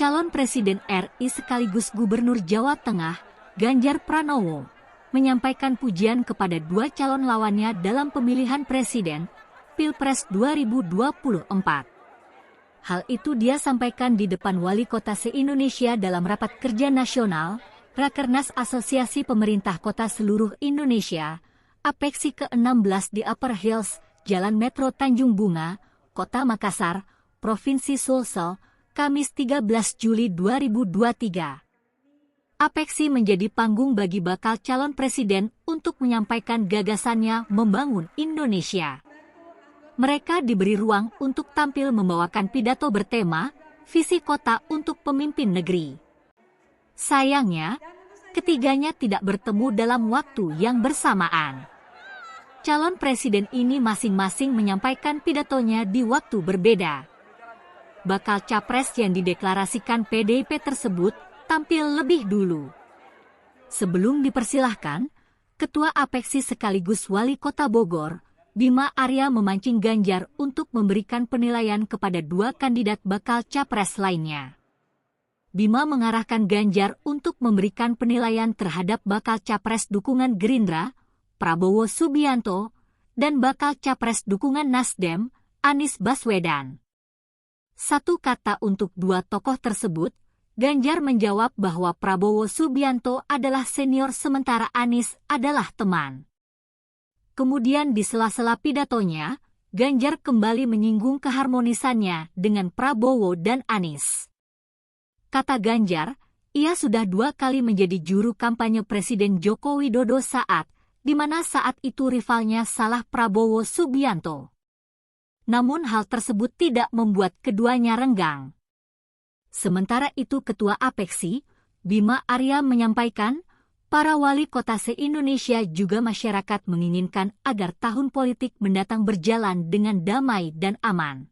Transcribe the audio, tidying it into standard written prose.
Calon Presiden RI sekaligus Gubernur Jawa Tengah, Ganjar Pranowo, menyampaikan pujian kepada dua calon lawannya dalam pemilihan presiden Pilpres 2024. Hal itu dia sampaikan di depan wali kota se-Indonesia dalam rapat kerja nasional Rakernas Asosiasi Pemerintah Kota Seluruh Indonesia, APEKSI ke-16 di Upper Hills, Jalan Metro Tanjung Bunga, Kota Makassar, Provinsi Sulsel, Kamis 13 Juli 2023. APEKSI menjadi panggung bagi bakal calon presiden untuk menyampaikan gagasannya membangun Indonesia. Mereka diberi ruang untuk tampil membawakan pidato bertema, visi kota untuk pemimpin negeri. Sayangnya, ketiganya tidak bertemu dalam waktu yang bersamaan. Calon presiden ini masing-masing menyampaikan pidatonya di waktu berbeda. Bakal capres yang dideklarasikan PDIP tersebut tampil lebih dulu. Sebelum dipersilahkan, Ketua APEKSI sekaligus Wali Kota Bogor, Bima Arya memancing Ganjar untuk memberikan penilaian kepada dua kandidat bakal capres lainnya. Bima mengarahkan Ganjar untuk memberikan penilaian terhadap bakal capres dukungan Gerindra, Prabowo Subianto, dan bakal capres dukungan Nasdem, Anies Baswedan. Satu kata untuk dua tokoh tersebut, Ganjar menjawab bahwa Prabowo Subianto adalah senior sementara Anies adalah teman. Kemudian di sela-sela pidatonya, Ganjar kembali menyinggung keharmonisannya dengan Prabowo dan Anies. Kata Ganjar, ia sudah 2 kali menjadi juru kampanye Presiden Joko Widodo di mana saat itu rivalnya salah Prabowo Subianto. Namun hal tersebut tidak membuat keduanya renggang. Sementara itu Ketua APEKSI, Bima Arya menyampaikan, para wali kota se-Indonesia juga masyarakat menginginkan agar tahun politik mendatang berjalan dengan damai dan aman.